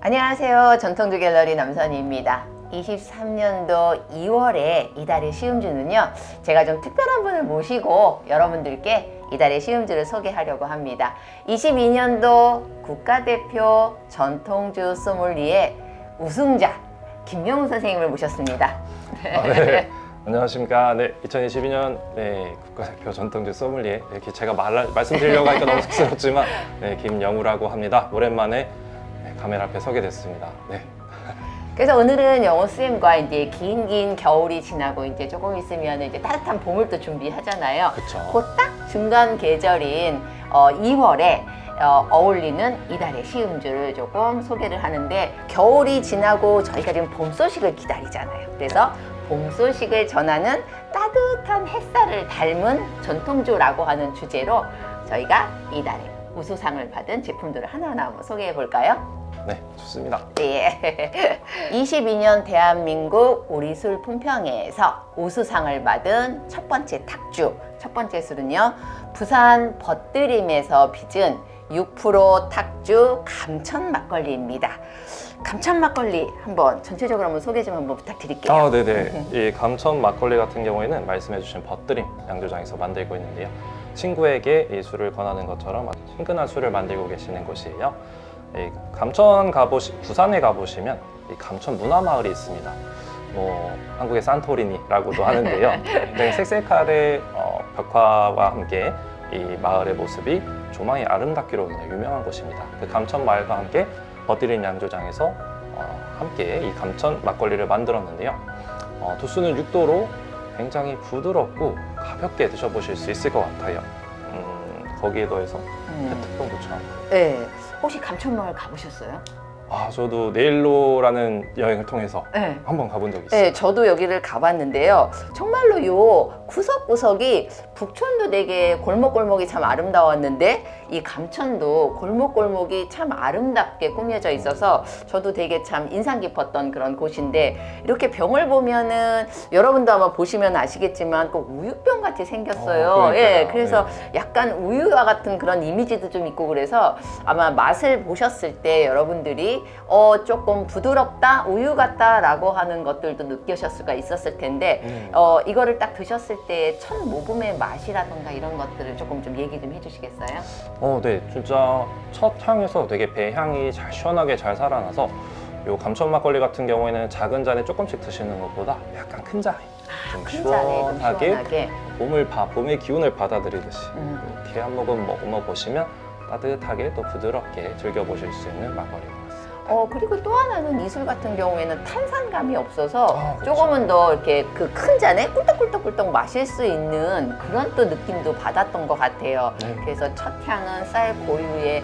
안녕하세요. 전통주 갤러리 남선희입니다. 23년도 2월에 이달의 시음주는요, 제가 좀 특별한 분을 모시고 여러분들께 이달의 시음주를 소개하려고 합니다. 22년도 국가대표 전통주 소믈리에 우승자 김명훈 선생님을 모셨습니다. 네. 안녕하십니까. 네, 2022년 국가대표 전통주 소믈리에 이렇게 제가 말씀드리려고 하니까 너무 쑥스럽지만 김영우라고 합니다. 오랜만에 카메라 앞에 서게 됐습니다. 네. 그래서 오늘은 영호 쌤과 이제 긴 겨울이 지나고 이제 조금 있으면 이제 따뜻한 봄을 또 준비하잖아요. 그쵸. 그 딱 중간 계절인 2월에 어울리는 이달의 시음주를 조금 소개를 하는데, 겨울이 지나고 저희가 지금 봄 소식을 기다리잖아요. 그래서 봄 소식을 전하는 따뜻한 햇살을 닮은 전통주라고 하는 주제로 저희가 이달에 우수상을 받은 제품들을 하나하나 한번 소개해 볼까요? 네, 좋습니다. 예. 22년 대한민국 우리술 품평회에서 우수상을 받은 첫 번째 탁주, 첫 번째 술은요, 부산 벗드림에서 빚은 6% 탁주 감천 막걸리입니다. 감천 막걸리 한번 전체적으로 한번 소개 좀 한번 부탁드릴게요. 네네. 이 감천 막걸리 같은 경우에는 말씀해주신 벗드림 양조장에서 만들고 있는데요. 친구에게 이 술을 권하는 것처럼 아주 친근한 술을 만들고 계시는 곳이에요. 이 부산에 가보시면 이 감천 문화마을이 있습니다. 한국의 산토리니라고도 하는데요. 굉장히 색색깔의 벽화와 함께 이 마을의 모습이 조망이 아름답기로 유명한 곳입니다. 그 감천 마을과 함께 벗드림 양조장에서 함께 이 감천 막걸리를 만들었는데요. 도수는 6도로 굉장히 부드럽고 가볍게 드셔보실 수 있을 것 같아요. 거기에 더해서 페트병도 참. 네. 혹시 감천마을 가보셨어요? 저도 네일로라는 여행을 통해서 네. 한번 가본 적이 있어요. 네, 저도 여기를 가봤는데요. 정말로 요 구석구석이 북촌도 되게 골목골목이 참 아름다웠는데 이 감천도 골목골목이 참 아름답게 꾸며져 있어서 저도 되게 참 인상 깊었던 그런 곳인데, 이렇게 병을 보면은 여러분도 아마 보시면 아시겠지만 꼭 우유병 같이 생겼어요. 예, 그래서 약간 우유와 같은 그런 이미지도 좀 있고, 그래서 아마 맛을 보셨을 때 여러분들이 조금 부드럽다, 우유 같다 라고 하는 것들도 느끼셨을 수가 있었을 텐데, 이거를 딱 드셨을 때 첫 모금의 맛이라던가 이런 것들을 조금 좀 얘기 좀 해주시겠어요? 네, 진짜 첫 향에서 되게 배향이 잘 시원하게 잘 살아나서, 요 감천 막걸리 같은 경우에는 작은 잔에 조금씩 드시는 것보다 약간 큰 잔에 좀 큰 잔에 좀 시원하게 봄의 기운을 받아들이듯이 이렇게 한 모금 먹어보시면 따뜻하게 또 부드럽게 즐겨보실 수 있는 막걸리입니다. 그리고 또 하나는 이 술 같은 경우에는 탄산감이 없어서 그렇죠. 조금은 더 이렇게 그 큰 잔에 꿀떡꿀떡꿀떡 마실 수 있는 그런 또 느낌도 받았던 것 같아요. 네. 그래서 첫 향은 쌀 고유의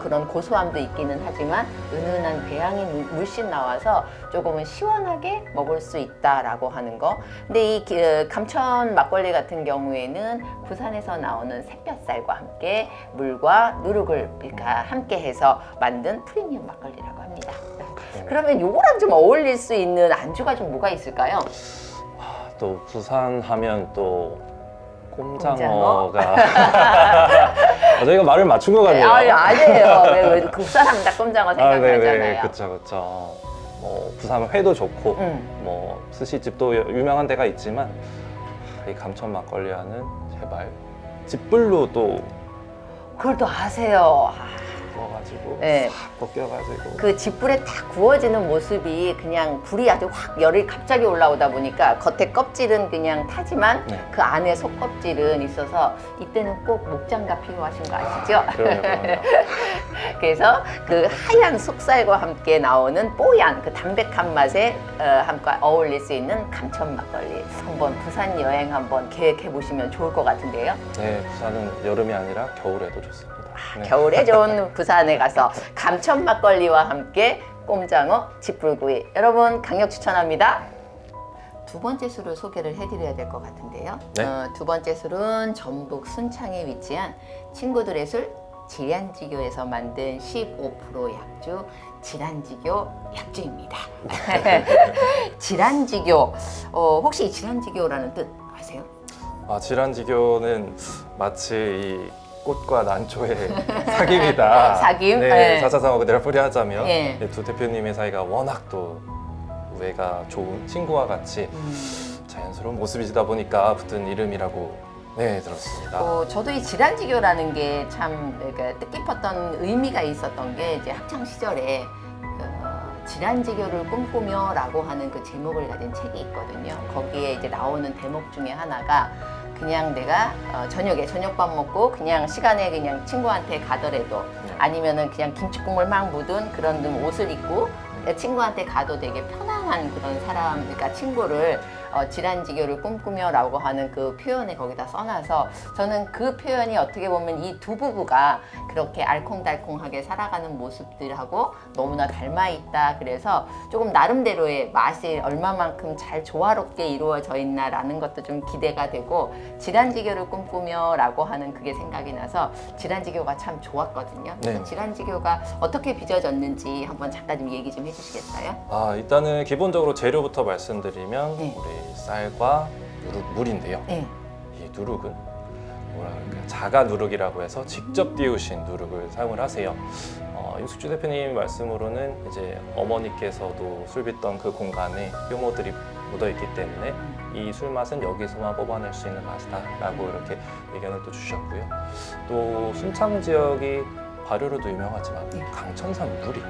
그런 고소함도 있기는 하지만 은은한 배향이 물씬 나와서 조금은 시원하게 먹을 수 있다라고 하는 거. 근데 이 감천 막걸리 같은 경우에는 부산에서 나오는 샛볕쌀과 함께 물과 누룩을 함께 해서 만든 프리미엄 막걸리라고 합니다. 그러면 요거랑 좀 어울릴 수 있는 안주가 좀 뭐가 있을까요? 또 부산 하면 또 꼼장어가 저희가 말을 맞춘 것 같네요. 아니에요. 왜 국사람 딱 꼼장어 생각나잖아요. 네네, 그쵸. 부산 회도 좋고 스시집도 유명한 데가 있지만 이 감천 막걸리와는 제발 짚불로 또 그걸 또 아세요. 구워가지고 네. 싹 벗겨가지고 그 짚불에 딱 구워지는 모습이 그냥 불이 아주 확 열이 갑자기 올라오다 보니까 겉에 껍질은 그냥 타지만 그 안에 속껍질은 있어서 이때는 꼭 목장갑 필요하신 거 아시죠? 그럼요. 그래서 그 하얀 속살과 함께 나오는 뽀얀 그 담백한 맛에 함께 어울릴 수 있는 감천 막걸리, 한번 부산 여행 한번 계획해 보시면 좋을 것 같은데요. 네, 부산은 여름이 아니라 겨울에도 좋습니다. 네. 겨울에 좋은 부산에 가서 감천 막걸리와 함께 꼼장어, 짚불구이, 여러분 강력 추천합니다. 두 번째 술을 소개를 해드려야 될 것 같은데요. 네. 두 번째 술은 전북 순창에 위치한 친구들의 술 질얀지교에서 만든 15% 약주 질얀지교 약주입니다. 질얀지교, 혹시 질얀지교라는 뜻 아세요? 질얀지교는 마치 이 꽃과 난초의 사귐이다. 사귐? 네, 네. 사자성어 그대로 풀이하자면 네. 네, 두 대표님의 사이가 워낙 또 우애가 좋은 친구와 같이 자연스러운 모습이다 보니까 붙은 이름이라고 네 들었습니다. 저도 이 질환지교라는 게 참 뜻깊었던 의미가 있었던 게 이제 학창 시절에 질환지교를 꿈꾸며라고 하는 그 제목을 가진 책이 있거든요. 거기에 이제 나오는 대목 중에 하나가 그냥 내가 저녁에 저녁밥 먹고 그냥 시간에 그냥 친구한테 가더라도 아니면은 그냥 김치국물 막 묻은 그런 옷을 입고 친구한테 가도 되게 편안한 그런 사람, 그러니까 친구를 질환지교를 꿈꾸며라고 하는 그 표현에 거기다 써놔서 저는 그 표현이 어떻게 보면 이 두 부부가 그렇게 알콩달콩하게 살아가는 모습들하고 너무나 닮아 있다. 그래서 조금 나름대로의 맛이 얼마만큼 잘 조화롭게 이루어져 있나라는 것도 좀 기대가 되고 질환지교를 꿈꾸며라고 하는 그게 생각이 나서 질환지교가 참 좋았거든요. 네. 그래서 질환지교가 어떻게 빚어졌는지 한번 잠깐 좀 얘기 좀 해주시겠어요? 일단은 기본적으로 재료부터 말씀드리면 네. 우리 쌀과 물인데요. 네. 이 누룩은 뭐라 그럴까요? 자가 누룩이라고 해서 직접 띄우신 누룩을 사용을 하세요. 임숙주 대표님 말씀으로는 이제 어머니께서도 술 빚던 그 공간에 효모들이 묻어 있기 때문에 이 술 맛은 여기서만 뽑아낼 수 있는 맛이다라고 이렇게 의견을 또 주셨고요. 또 순창 지역이 발효로도 유명하지만 강천산 물이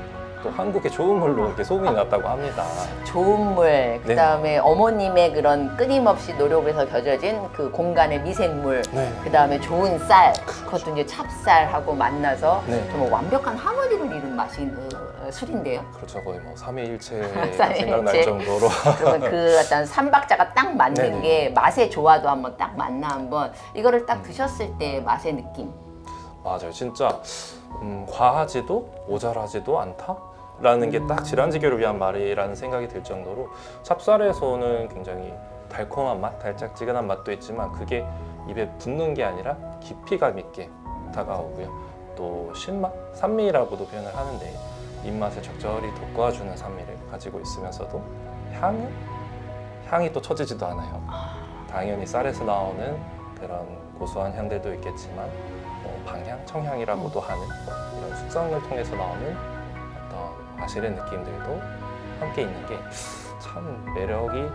또 한국의 좋은 물로 이렇게 소문이 났다고 합니다. 좋은 물, 그 다음에 어머님의 그런 끊임없이 노력을 해서 겨져진 그 공간의 미생물, 네. 그 다음에 좋은 쌀, 그것도 이제 찹쌀하고 만나서 네. 정말 완벽한 하모니를 이룬 맛이 술인데요. 그렇죠. 거의 뭐 삼위일체가 삼위일체. 생각날 정도로. 그러면 그 어떤 삼박자가 딱 맞는 네네. 게 맛의 조화도 한번 딱 맞나 한번 이거를 딱 드셨을 때 맛의 느낌. 맞아요. 진짜 과하지도 모자라지도 않다? 라는 게 딱 질환지교를 위한 말이라는 생각이 들 정도로 찹쌀에서는 굉장히 달콤한 맛, 달짝지근한 맛도 있지만 그게 입에 붙는 게 아니라 깊이감 있게 다가오고요. 또 신맛, 산미라고도 표현을 하는데 입맛에 적절히 돋궈주는 산미를 가지고 있으면서도 향이 또 처지지도 않아요. 당연히 쌀에서 나오는 그런 고소한 향들도 있겠지만 방향, 청향이라고도 하는 이런 숙성을 통해서 나오는 어떤 과실의 느낌들도 함께 있는 게 참 매력이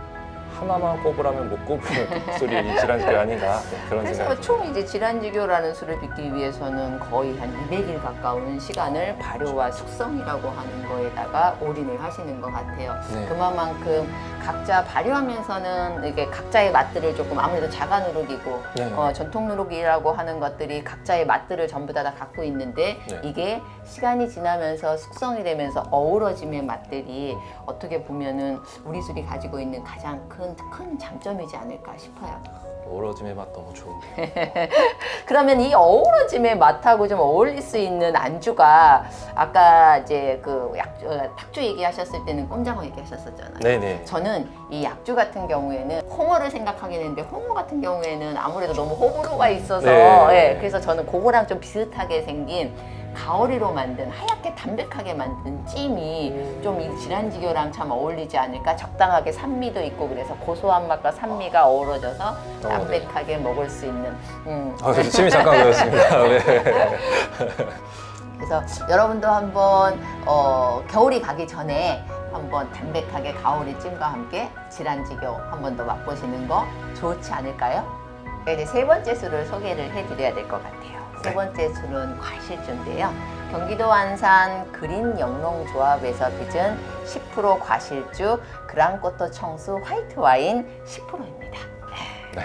하나만 꼽으라면 못 꼽을 술이 이 질환지교 아닌가 그런 그래서 생각이 총 이제 질환지교라는 술을 빚기 위해서는 거의 한 200일 가까운 시간을 발효와 숙성이라고 하는 거에다가 올인을 하시는 것 같아요. 네. 그만큼 각자 발효하면서는 이게 각자의 맛들을 조금 아무래도 자가 누룩이고 네. 전통 누룩이라고 하는 것들이 각자의 맛들을 전부 다 갖고 있는데 네. 이게 시간이 지나면서 숙성이 되면서 어우러짐의 맛들이 어떻게 보면은 우리 술이 가지고 있는 가장 큰 장점이지 않을까 싶어요. 어우러짐의 맛 너무 좋은데. 그러면 이 어우러짐의 맛하고 좀 어울릴 수 있는 안주가 아까 이제 그 탁주 얘기하셨을 때는 꼼장어 얘기하셨었잖아요. 네네. 저는 이 약주 같은 경우에는 홍어를 생각하긴 했는데 홍어 같은 경우에는 아무래도 너무 호불호가 있어서 네. 그래서 저는 그거랑 좀 비슷하게 생긴 가오리로 만든 하얗게 담백하게 만든 찜이 좀 이 질환지교랑 참 어울리지 않을까. 적당하게 산미도 있고 그래서 고소한 맛과 산미가 어우러져서 담백하게 먹을 수 있는 그래서 침이 잠깐 고였습니다. 네. 그래서 여러분도 한번 겨울이 가기 전에 한번 담백하게 가오리찜과 함께 질환지교 한 번 더 맛보시는 거 좋지 않을까요? 이제 세 번째 술을 소개를 해드려야 될 것 같아요. 세 번째 술은 과실주인데요. 경기도 안산 그린 영농조합에서 빚은 10% 과실주 그랑코토 청수 화이트 와인 10%입니다. 네.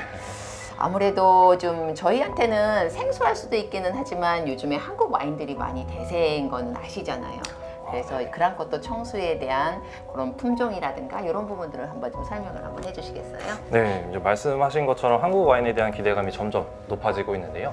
아무래도 좀 저희한테는 생소할 수도 있기는 하지만 요즘에 한국 와인들이 많이 대세인 건 아시잖아요. 그래서 그랑코토 청수에 대한 그런 품종이라든가 이런 부분들을 한번 좀 설명을 한번 해주시겠어요? 네, 이제 말씀하신 것처럼 한국 와인에 대한 기대감이 점점 높아지고 있는데요.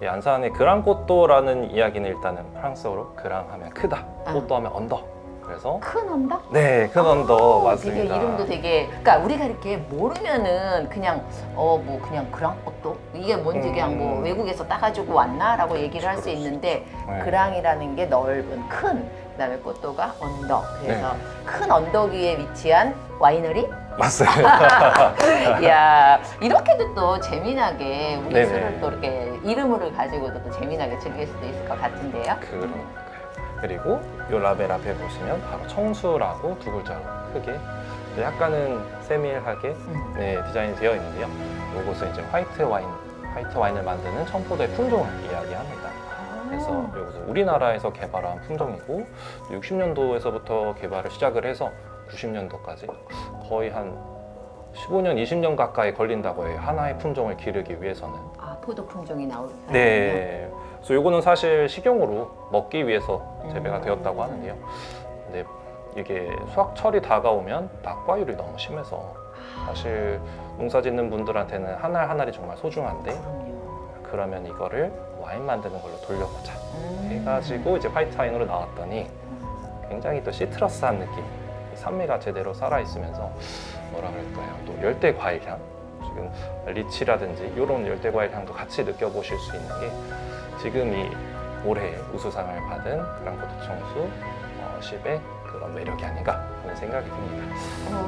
이 안산의 그랑코토라는 이야기는 일단은 프랑스어로 그랑하면 크다, 코토 하면 언더. 그래서 큰 언덕? 네, 큰 언더 맞습니다. 되게 이름도 되게, 그러니까 우리가 이렇게 모르면은 그냥 뭐 그냥 그랑코토 이게 뭔지 그냥 뭐 외국에서 따가지고 왔나라고 얘기를 할 수 있는데 네. 그랑이라는 게 넓은 큰, 그다음에 꽃도가 언덕. 그래서 큰 언덕 위에 위치한 와이너리 맞습니다. 이야, 이렇게도 또 재미나게 우리 네네. 술을 또 이렇게 이름을 가지고도 또 재미나게 즐길 수도 있을 것 같은데요. 그러니까요. 그리고 이 라벨 앞에 보시면 바로 청수라고 두 글자로 크게 약간은 세밀하게 네, 디자인이 되어 있는데요. 이것은 이제 화이트 와인을 만드는 청포도의 품종을 이야기합니다. 그래서 이것은 우리나라에서 개발한 품종이고 60년도에서부터 개발을 시작을 해서 90년도까지 거의 한 15년, 20년 가까이 걸린다고 해요. 하나의 품종을 기르기 위해서는. 아, 포도 품종이 나오군요. 네. 그래서 이거는 사실 식용으로 먹기 위해서 재배가 되었다고 하는데요. 근데 이게 수확철이 다가오면 낙과율이 너무 심해서 사실 농사 짓는 분들한테는 한 알 한 알이 정말 소중한데 그럼요. 그러면 이거를 와인 만드는 걸로 돌려보자 해가지고 이제 화이트 와인으로 나왔더니 굉장히 또 시트러스한 느낌, 산미가 제대로 살아있으면서 뭐라 그럴까요? 또 열대 과일 향, 지금 리치라든지 이런 열대 과일 향도 같이 느껴보실 수 있는 게 지금 이 올해 우수상을 받은 그랑포도 청수 10의 그런 매력이 아닌가 하는 생각이 듭니다.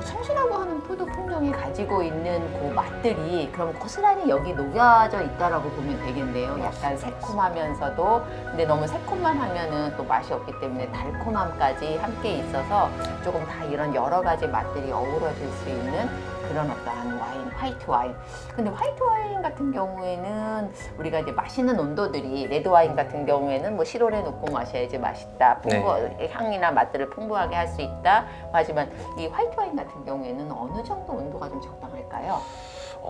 청수라고 하는 포도 품종이 가지고 있는 그 맛들이 그럼 고스란히 여기 녹여져 있다라고 보면 되겠네요. 약간 새콤하면서도 근데 너무 새콤만 하면은 또 맛이 없기 때문에 달콤함까지 함께 있어서 조금 다 이런 여러 가지 맛들이 어우러질 수 있는 그런 어떠한 와인, 화이트 와인. 근데 화이트 와인 같은 경우에는 우리가 이제 마시는 온도들이 레드 와인 같은 경우에는 뭐 실온에 놓고 마셔야지 맛있다. 향이나 맛들을 풍부하게 할 수 있다. 하지만 이 화이트 와인 같은 경우에는 어느 정도 온도가 좀 적당할까요?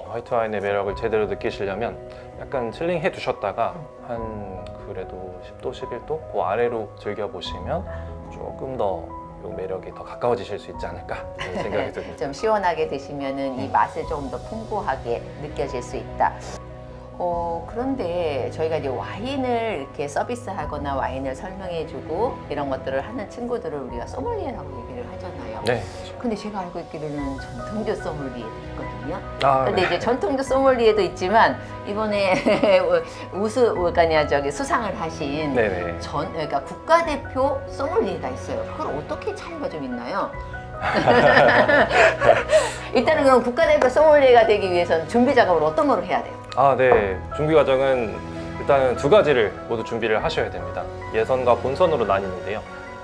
화이트 와인의 매력을 제대로 느끼시려면 약간 칠링해 두셨다가 한 그래도 10도, 11도 그 아래로 즐겨보시면 조금 더 이 매력이 더 가까워지실 수 있지 않을까 하는 생각이 듭니다. 좀 시원하게 드시면은 이 맛을 조금 더 풍부하게 느껴질 수 있다. 그런데 저희가 이제 와인을 이렇게 서비스하거나 와인을 설명해주고 이런 것들을 하는 친구들을 우리가 소믈리에라고 얘기를 하잖아요. 네. 근데 제가 알고 있기로는 전통주 소믈리에도 있거든요. 아, 근데 네. 이제 전통주 소믈리에도 있지만 이번에 수상을 하신 네네. 그러니까 국가대표 소믈리에가 있어요. 그걸 어떻게 차이가 좀 있나요? 일단은 그럼 국가대표 소믈리에가 되기 위해서는 준비 작업을 어떤 거를 해야 돼요? 네. 준비 과정은 일단은 두 가지를 모두 준비를 하셔야 됩니다. 예선과 본선으로 나뉘는데요.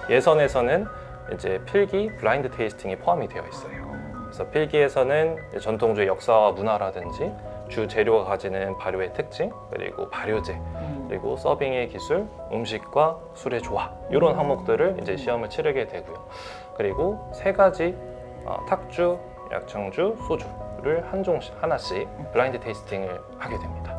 예선에서는 이제 필기, 블라인드 테이스팅이 포함이 되어 있어요. 그래서 필기에서는 전통주의 역사와 문화라든지 주 재료가 가지는 발효의 특징, 그리고 발효제, 그리고 서빙의 기술, 음식과 술의 조화 이런 항목들을 이제 시험을 치르게 되고요. 그리고 세 가지 탁주, 약청주, 소주를 하나씩 블라인드 테이스팅을 하게 됩니다.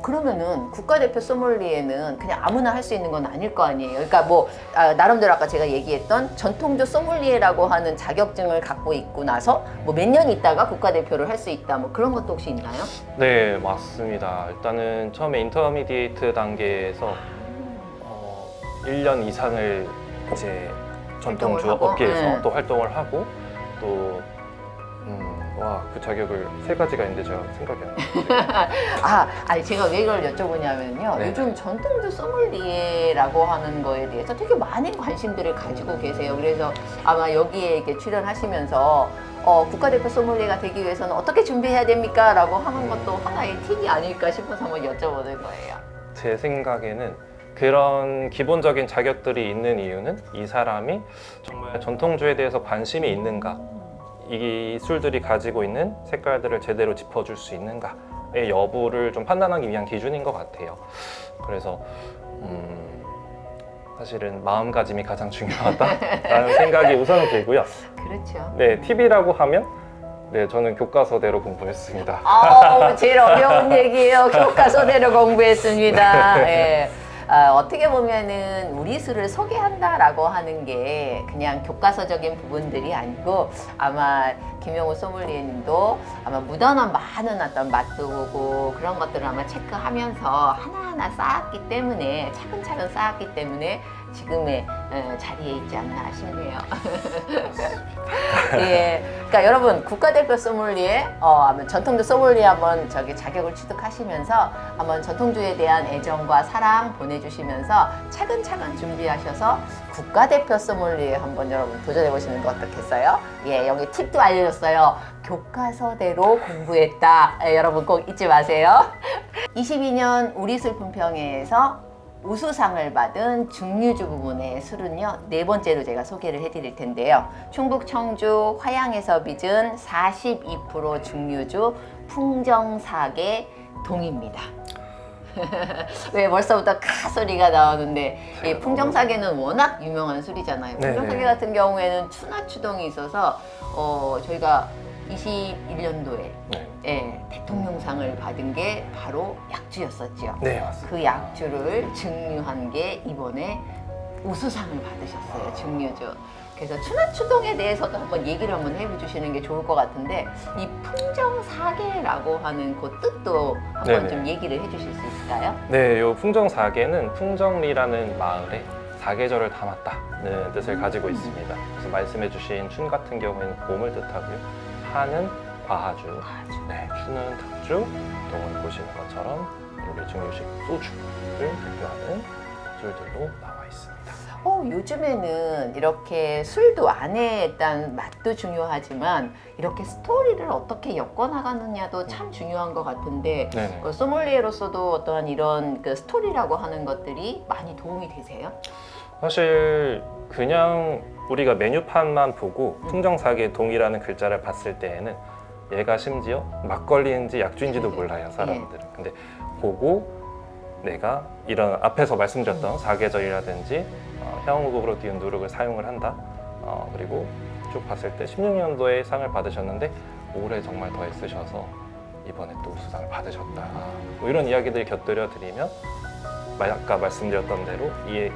그러면은 국가대표 소믈리에는 그냥 아무나 할 수 있는 건 아닐 거 아니에요. 그러니까 뭐 나름대로 아까 제가 얘기했던 전통주 소믈리에라고 하는 자격증을 갖고 있고 나서 뭐 몇 년 있다가 국가대표를 할 수 있다. 뭐 그런 것도 혹시 있나요? 네, 맞습니다. 일단은 처음에 인터미디에이트 단계에서 1년 이상을 이제 전통주 활동을 하고, 업계에서 네. 또 활동을 하고 또 그 자격을 세 가지가 있는데 제가 생각이 안 나요. 아니 제가 왜 이걸 여쭤보냐면요. 네. 요즘 전통주 소믈리에라고 하는 거에 대해서 되게 많은 관심들을 가지고 계세요. 그래서 아마 여기에 이렇게 출연하시면서 국가대표 소믈리에가 되기 위해서는 어떻게 준비해야 됩니까? 라고 하는 것도 하나의 팁이 아닐까 싶어서 한번 여쭤보는 거예요. 제 생각에는 그런 기본적인 자격들이 있는 이유는 이 사람이 정말 전통주에 대해서 관심이 있는가, 이 술들이 가지고 있는 색깔들을 제대로 짚어줄 수 있는가의 여부를 좀 판단하기 위한 기준인 것 같아요. 그래서 사실은 마음가짐이 가장 중요하다라는 생각이 우선은 들고요. 그렇죠. 네, 팁이라고 하면 저는 교과서대로 공부했습니다. 제일 어려운 얘기예요. 교과서대로 공부했습니다. 예. 어떻게 보면은 우리 술을 소개한다라고 하는 게 그냥 교과서적인 부분들이 아니고 아마 김영우 소믈리에님도 아마 묻어놓은 많은 어떤 맛도 보고 그런 것들을 아마 체크하면서 하나하나 쌓았기 때문에 차근차근 쌓았기 때문에 지금의 자리에 있지 않나 싶네요. 예, 그러니까 여러분 국가대표 소믈리에, 전통주 소믈리에 한번 자격을 취득하시면서 한번 전통주에 대한 애정과 사랑 보내주시면서 차근차근 준비하셔서 국가대표 소믈리에 한번 여러분 도전해 보시는 거 어떻겠어요? 예, 여기 팁도 알려줬어요. 교과서대로 공부했다. 예, 여러분 꼭 잊지 마세요. 22년 우리술품평회에서 우수상을 받은 증류주 부분의 술은요, 네 번째로 제가 소개를 해드릴 텐데요. 충북 청주 화양에서 빚은 42% 증류주 풍정사계 동입니다. 왜 벌써부터 카 소리가 나오는데, 이 풍정사계는 워낙 유명한 술이잖아요. 풍정사계 같은 경우에는 추나추동이 있어서 저희가 21년도에 예, 대통령상을 받은 게 바로 약주였었죠. 네, 맞습니다. 그 약주를 증류한 게 이번에 우수상을 받으셨어요. 증류주. 그래서 추나추동에 대해서도 한번 얘기를 한번 해주시는 게 좋을 것 같은데, 이 풍정사계라고 하는 그 뜻도 한번 네네. 좀 얘기를 해주실 수 있을까요? 네, 요 풍정사계는 풍정리라는 마을에 사계절을 담았다는 뜻을 가지고 있습니다. 그래서 말씀해주신 춘 같은 경우에는 봄을 뜻하고요. 하는 과하주, 네, 추는 탁주, 동은 보시는 것처럼 우리 증류식 소주를 대표하는 술들로 나와 있습니다. 요즘에는 이렇게 술도 안에 일단 맛도 중요하지만 이렇게 스토리를 어떻게 엮어나가느냐도 참 중요한 것 같은데, 네네. 소믈리에로서도 어떠한 이런 그 스토리라고 하는 것들이 많이 도움이 되세요? 사실 그냥 우리가 메뉴판만 보고 풍정사계 동이라는 글자를 봤을 때에는 얘가 심지어 막걸리인지 약주인지도 몰라요, 사람들은. 근데 보고 내가 이런 앞에서 말씀드렸던 사계절이라든지 향후곡으로 띄운 누룩을 사용을 한다. 그리고 쭉 봤을 때 16년도에 상을 받으셨는데 올해 정말 더 애쓰셔서 이번에 또 우수상을 받으셨다. 뭐 이런 이야기들 곁들여 드리면 아까 말씀드렸던 대로 이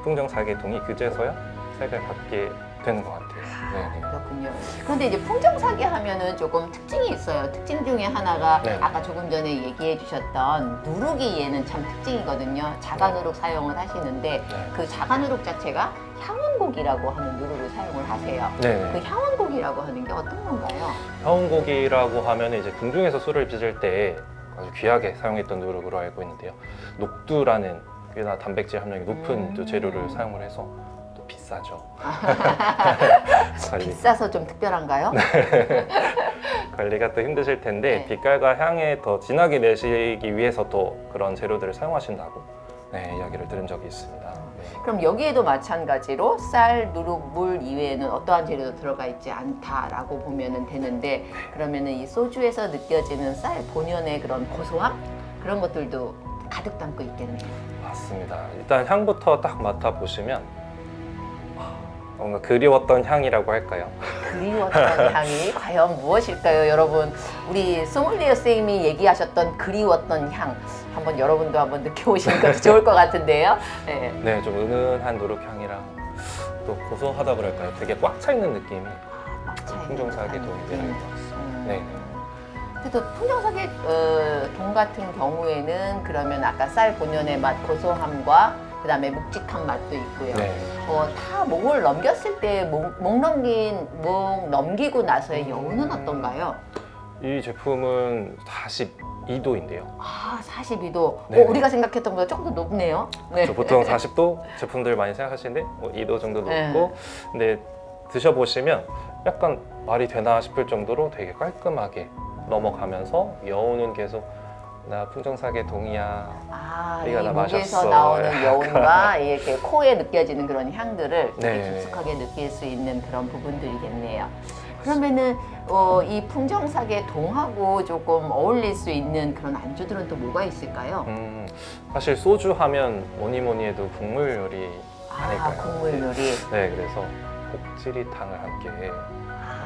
풍정사계동이 그제서야 색을 갖게 되는 것 같아요. 네네. 그렇군요. 그런데 이제 풍정사계 하면은 조금 특징이 있어요. 특징 중에 하나가 네. 아까 조금 전에 얘기해 주셨던 누룩이 얘는 참 특징이거든요. 자가누룩 사용을 하시는데 네. 그 자가누룩 자체가 향원곡이라고 하는 누룩을 사용을 하세요. 네네. 그 향원곡이라고 하는 게 어떤 건가요? 향원곡이라고 하면 이제 궁중에서 술을 빚을 때 아주 귀하게 사용했던 누룩으로 알고 있는데요. 녹두라는 꽤나 단백질 함량이 높은 또 재료를 사용을 해서 또 비싸죠. 비싸서 좀 특별한가요? 관리가 또 힘드실 텐데 네. 빛깔과 향에 더 진하게 내시기 위해서 또 그런 재료들을 사용하신다고 이야기를 들은 적이 있습니다. 네. 그럼 여기에도 마찬가지로 쌀, 누룩, 물 이외에는 어떠한 재료도 들어가 있지 않다라고 보면 되는데, 그러면은 이 소주에서 느껴지는 쌀 본연의 그런 고소함? 그런 것들도 가득 담고 있겠네요. 맞습니다. 일단 향부터 딱 맡아보시면 뭔가 그리웠던 향이라고 할까요? 그리웠던 향이 과연 무엇일까요, 여러분? 우리 소믈리에 선생님이 얘기하셨던 그리웠던 향, 한번 여러분도 한번 느껴보시는 것도 좋을 것 같은데요. 네. 네, 좀 은은한 누룩향이랑 또 고소하다 그럴까요? 되게 꽉 차 있는 느낌이 풍정사계 동이 되는 것 같습니다. 네. 그래도 풍정사계 동 같은 경우에는 그러면 아까 쌀 본연의 맛, 고소함과 그 다음에 묵직한 맛도 있고요. 네. 다 목을 넘겼을 때 목 넘기고 나서의 여운은 어떤가요? 이 제품은 42도인데요. 42도. 네. 우리가 생각했던 것보다 조금 더 높네요. 네. 보통 40도 제품들 많이 생각하시는데 2도 정도 높고, 네. 근데 드셔보시면 약간 말이 되나 싶을 정도로 되게 깔끔하게 넘어가면서 여운은 계속 나 풍정사계 동이야. 이 우리가 다 목에서 마셨어. 나오는 약간. 여운과 이렇게 코에 느껴지는 그런 향들을 되게 네. 깊숙하게 느낄 수 있는 그런 부분들이겠네요. 그러면은 이 풍정사계 동하고 조금 어울릴 수 있는 그런 안주들은 또 뭐가 있을까요? 사실 소주 하면 뭐니 해도 국물 요리 아닐까요? 국물 요리. 네, 그래서 복지리탕을 함께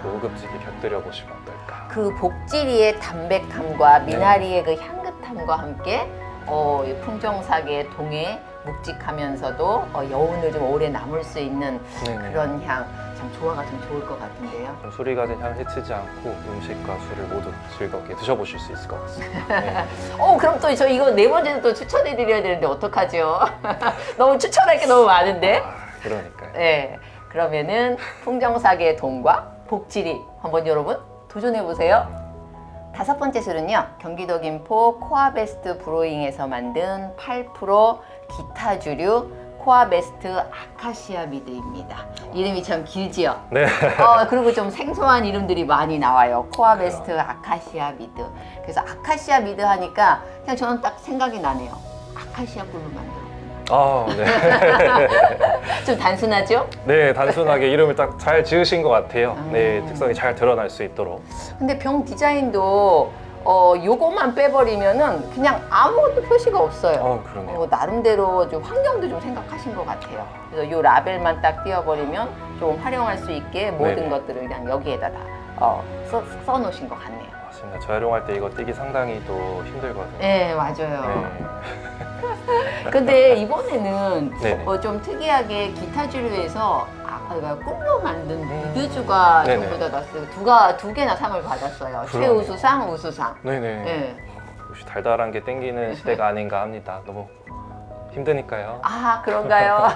고급지게 곁들여 보시면 어떨까? 그 복지리의 담백함과 미나리의 그 향긋함과 함께 이 풍정사계 동에 묵직하면서도 여운을 좀 오래 남을 수 있는 네네. 그런 향. 참 조화가 좀 좋을 것 같은데요. 좀 술이 가진 향을 해치지 않고 음식과 술을 모두 즐겁게 드셔보실 수 있을 것 같습니다. 네. 그럼 또 저 이거 네 번째도 또 추천해드려야 되는데 어떡하죠? 너무 추천할 게 너무 많은데? 그러니까요. 네, 그러면은 풍정사계의 동과 복지리 한번 여러분 도전해보세요. 5번째 술은요, 경기도 김포 코아베스트 브로잉에서 만든 8% 기타주류 코아베스트 아카시아 미드입니다. 이름이 참 길지요? 네. 그리고 좀 생소한 이름들이 많이 나와요. 코아베스트 아카시아 미드. 그래서 아카시아 미드 하니까 그냥 저는 딱 생각이 나네요. 아카시아 꿀로 만들었구나. 네. 좀 단순하죠? 네, 단순하게 이름을 딱 잘 지으신 것 같아요. 네, 특성이 잘 드러날 수 있도록. 근데 병 디자인도 요거만 빼버리면은 그냥 아무것도 표시가 없어요. 그러네요. 나름대로 좀 환경도 좀 생각하신 것 같아요. 그래서 요 라벨만 딱 띄워버리면 좀 활용할 수 있게 모든 네네. 것들을 그냥 여기에다 다 써놓으신 것 같네요. 맞습니다. 재활용할 때 이거 띄기 상당히 또 힘들거든요. 네, 맞아요. 네. 근데 이번에는 네네. 좀 특이하게 기타 주류에서 그러니까 꿀로 만든 미드주가 네네. 전부 다 났어요. 두 개나 상을 받았어요. 그러네요. 최우수상, 우수상. 네네. 네. 역시 달달한 게 땡기는 시대가 아닌가 합니다. 너무 힘드니까요. 아, 그런가요?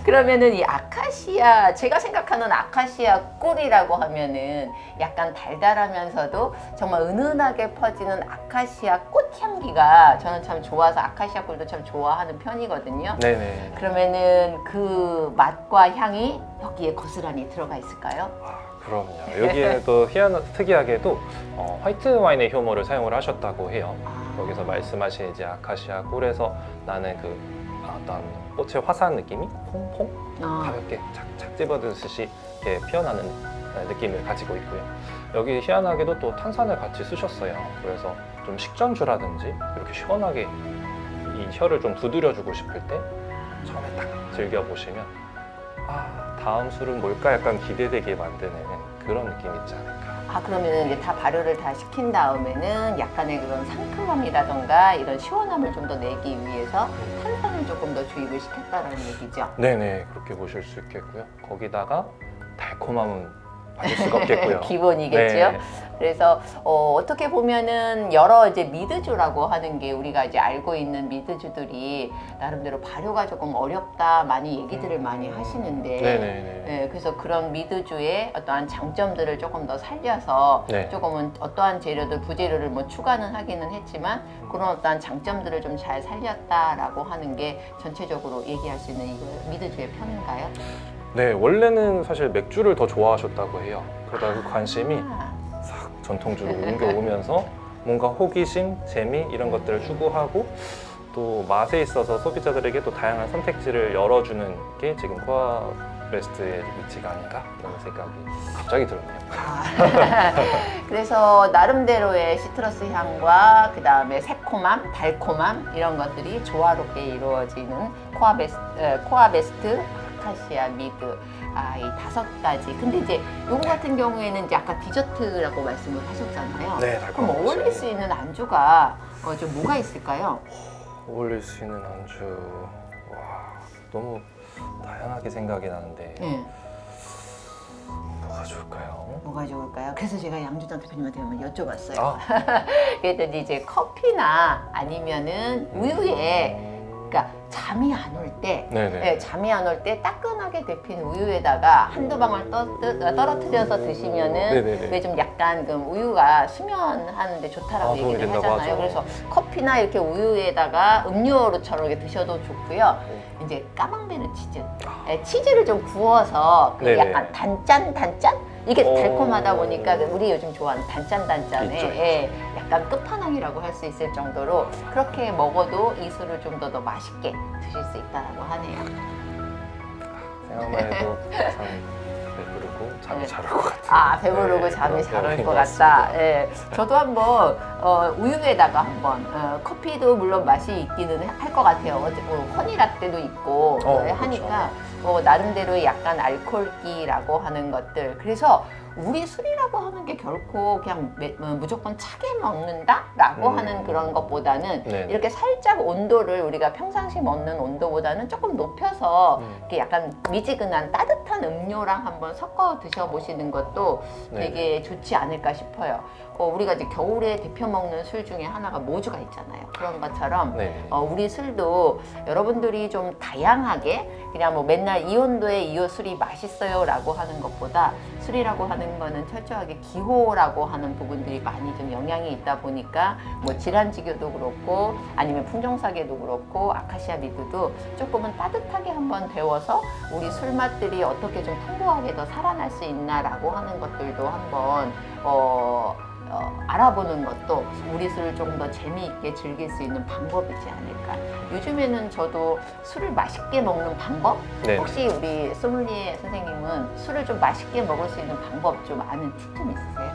그러면은 이 아카시아, 제가 생각하는 아카시아 꿀이라고 하면은 약간 달달하면서도 정말 은은하게 퍼지는 아카시아 꽃향기가 저는 참 좋아서 아카시아 꿀도 참 좋아하는 편이거든요. 네네. 그러면은 그 맛과 향이 여기에 고스란히 들어가 있을까요? 그럼요. 여기에도 특이하게도 화이트 와인의 효모를 사용을 하셨다고 해요. 여기서 말씀하신 이제 아카시아 꿀에서 나는 그 어떤 꽃의 화사한 느낌이 퐁퐁 가볍게 착착 집어드듯이 이렇게 피어나는 느낌을 가지고 있고요. 여기 희한하게도 또 탄산을 같이 쓰셨어요. 그래서 좀 식전주라든지 이렇게 시원하게 이 혀를 좀 두드려주고 싶을 때 처음에 딱 즐겨보시면 다음 술은 뭘까 약간 기대되게 만드는 그런 느낌이 있지 않을까. 그러면 이제 다 발효를 다 시킨 다음에는 약간의 그런 상큼함이라던가 이런 시원함을 좀 더 내기 위해서 탄산을 조금 더 주입을 시켰다는 얘기죠. 네네, 그렇게 보실 수 있겠고요. 거기다가 달콤함은 빠질 수가 없겠고요. 기본이겠죠. 네. 그래서 어떻게 보면은 여러 이제 미드주라고 하는 게 우리가 이제 알고 있는 미드주들이 나름대로 발효가 조금 어렵다 많이 얘기들을 많이 하시는데, 네네네. 네, 그래서 그런 미드주의 어떠한 장점들을 조금 더 살려서 네. 조금은 어떠한 재료들 부재료를 뭐 추가는 하기는 했지만 그런 어떠한 장점들을 좀 잘 살렸다라고 하는 게 전체적으로 얘기할 수 있는 이거 미드주의 편인가요? 네, 원래는 사실 맥주를 더 좋아하셨다고 해요. 그러다 그 관심이 싹 전통주로 옮겨오면서 뭔가 호기심, 재미 이런 것들을 추구하고 또 맛에 있어서 소비자들에게 또 다양한 선택지를 열어주는 게 지금 코아베스트의 위치가 아닌가 이런 생각이 갑자기 들었네요. 그래서 나름대로의 시트러스 향과 그 다음에 새콤함, 달콤함 이런 것들이 조화롭게 이루어지는 코아베스트 아카시아 미드. 이 5가지. 근데 이제 요거 같은 경우에는 이제 아까 디저트라고 말씀을 하셨잖아요. 네, 그럼 어울릴 수 있는 안주가 좀 뭐가 있을까요? 어울릴 수 있는 안주, 와, 너무 다양하게 생각이 나는데 네. 뭐가 좋을까요? 뭐가 좋을까요? 그래서 제가 양주장 대표님한테 한번 여쭤봤어요. 아, 그랬더니 이제 커피나 아니면은 우유에 그러니까 잠이 안 올 때, 네네. 잠이 안 올 때 따끈하게 데핀 우유에다가 한두 방울 떨어뜨려서 드시면은 네네네. 왜 좀 약간 그 우유가 수면하는데 좋다라고 도움이 얘기를 된다고 하잖아요. 하죠. 그래서 커피나 이렇게 우유에다가 음료로처럼 이렇게 드셔도 좋고요. 네. 이제 까망베르 치즈, 치즈를 좀 구워서 그 네네. 약간 단짠 이게 오. 달콤하다 보니까 우리 요즘 좋아하는 단짠에 있죠. 약간 끝판왕이라고 할 수 있을 정도로 그렇게 먹어도 이 술을 좀 더 맛있게 드실 수 있다라고 하네요. 생각만 해도 참 배부르고 잠이 잘 올 것 같아요. 배부르고 네, 잠이 그런 잘 올 내용인 것 것 같다. 같습니다. 예. 저도 한번 우유에다가 한번 커피도 물론 맛이 있기는 할 것 같아요. 허니라떼도 있고 하니까 나름대로 약간 알코올기라고 하는 것들. 그래서 우리 술이라고 하는 게 결코 그냥 무조건 차게 먹는다라고 하는 그런 것보다는 네. 이렇게 살짝 온도를 우리가 평상시 먹는 온도보다는 조금 높여서 이렇게 약간 미지근한 따뜻한 음료랑 한번 섞어 드셔보시는 것도 되게 좋지 않을까 싶어요. 우리가 이제 겨울에 대표 먹는 술 중에 하나가 모주가 있잖아요. 그런 것처럼 우리 술도 여러분들이 좀 다양하게 그냥 뭐 맨날 이 온도에 이 술이 맛있어요 라고 하는 것보다 술이라고 하는 거는 철저하게 기호라고 하는 부분들이 많이 좀 영향이 있다 보니까 뭐 질환지교도 그렇고 아니면 풍정사계도 그렇고 아카시아 미드도 조금은 따뜻하게 한번 데워서 우리 술 맛들이 어떻게 좀 풍부하게 더 살아날 수 있나라고 하는 것들도 한번 알아보는 것도 우리 술을 조금 더 재미있게 즐길 수 있는 방법이지 않을까. 요즘에는 저도 술을 맛있게 먹는 방법? 혹시 우리 소믈리에 선생님은 술을 좀 맛있게 먹을 수 있는 방법 좀 아는 팁 좀 있으세요?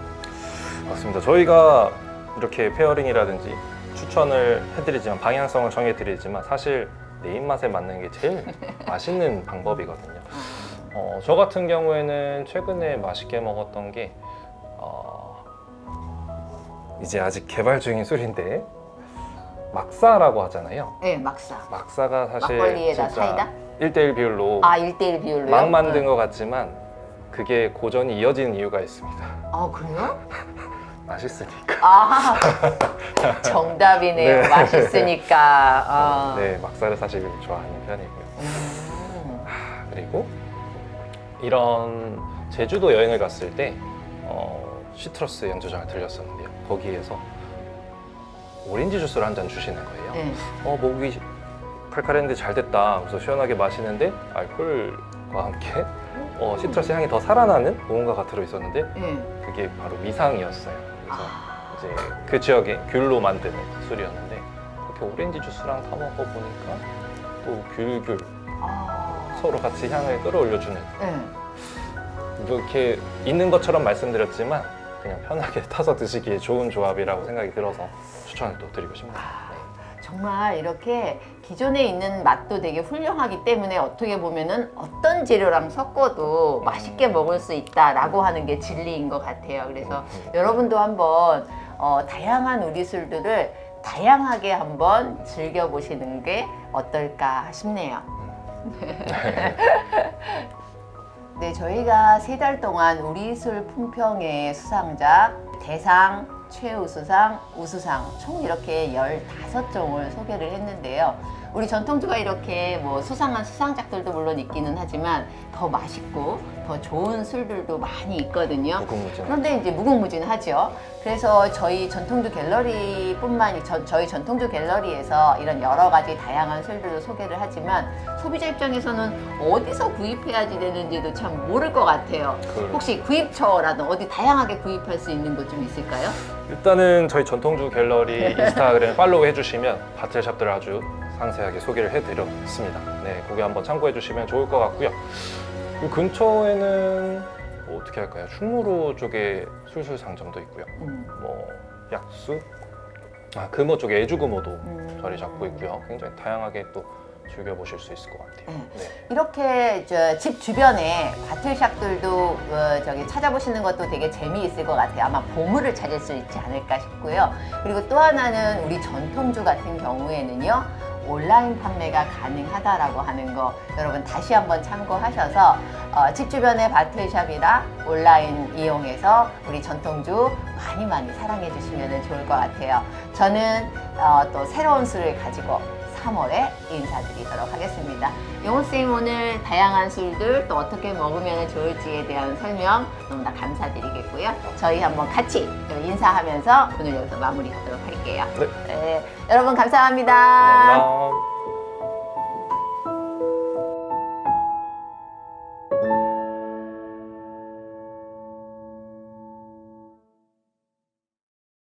맞습니다. 저희가 이렇게 페어링이라든지 추천을 해드리지만 방향성을 정해드리지만 사실 내 입맛에 맞는 게 제일 맛있는 방법이거든요. 저 같은 경우에는 최근에 맛있게 먹었던 게 이제 아직 개발 중인 술인데 막사라고 하잖아요. 네, 막사. 막사가 사실 막걸리에다 진짜 사이다? 1대1 비율로 1대1 비율로요? 막 만든 것 같지만 그게 고전이 이어지는 이유가 있습니다. 그래요? 맛있으니까. 정답이네요. 네. 맛있으니까. 네, 막사를 사실 좋아하는 편이고요. 그리고 이런 제주도 여행을 갔을 때 시트러스 양조장을 들렸었는데요. 거기에서 오렌지 주스를 한 잔 주시는 거예요. 네. 목이 칼칼했는데 잘 됐다. 그래서 시원하게 마시는데 알코올과 함께 시트러스 향이 더 살아나는 무언가가 들어있었는데 그게 바로 미상이었어요. 그래서 이제 그 지역의 귤로 만드는 술이었는데 그렇게 오렌지 주스랑 타 먹어보니까 또 귤 서로 같이 향을 끌어올려주는 뭐 이렇게 있는 것처럼 말씀드렸지만 그냥 편하게 타서 드시기에 좋은 조합이라고 생각이 들어서 추천을 또 드리고 싶네요. 정말 이렇게 기존에 있는 맛도 되게 훌륭하기 때문에 어떻게 보면은 어떤 재료랑 섞어도 맛있게 먹을 수 있다라고 하는 게 진리인 것 같아요. 그래서 여러분도 한번 다양한 우리 술들을 다양하게 한번 즐겨보시는 게 어떨까 싶네요. 네, 저희가 3달 동안 우리 술 품평의 수상작, 대상, 최우수상, 우수상 총 이렇게 15종을 소개를 했는데요. 우리 전통주가 이렇게 뭐 수상한 수상작들도 물론 있기는 하지만 더 맛있고 더 좋은 술들도 많이 있거든요. 그런데 이제 무궁무진하죠. 그래서 저희 전통주 갤러리뿐만 저희 전통주 갤러리에서 이런 여러 가지 다양한 술들을 소개를 하지만 소비자 입장에서는 어디서 구입해야지 되는지도 참 모를 것 같아요. 혹시 구입처라도 어디 다양하게 구입할 수 있는 곳 좀 있을까요? 일단은 저희 전통주 갤러리 인스타그램 팔로우 해주시면 바틀샵들을 아주 상세하게 소개를 해드렸습니다. 네, 거기 한번 참고해 주시면 좋을 것 같고요. 이 근처에는 뭐 어떻게 할까요? 충무로 쪽에 술술 상점도 있고요. 뭐 약수, 금호 쪽에 애주금호도 자리 잡고 있고요. 굉장히 다양하게 또 즐겨보실 수 있을 것 같아요. 이렇게 집 주변에 바틀샵들도 찾아보시는 것도 되게 재미있을 것 같아요. 아마 보물을 찾을 수 있지 않을까 싶고요. 그리고 또 하나는 우리 전통주 같은 경우에는요. 온라인 판매가 가능하다라고 하는 거 여러분 다시 한번 참고하셔서 집 주변의 바틀샵이나 온라인 이용해서 우리 전통주 많이 사랑해 주시면 좋을 것 같아요. 저는 또 새로운 술을 가지고 3월에 인사드리도록 하겠습니다. 용호쌤 오늘 다양한 술들 또 어떻게 먹으면 좋을지에 대한 설명 너무나 감사드리겠고요. 저희 한번 같이 인사하면서 오늘 여기서 마무리하도록 할게요. 여러분 감사합니다. 감사합니다.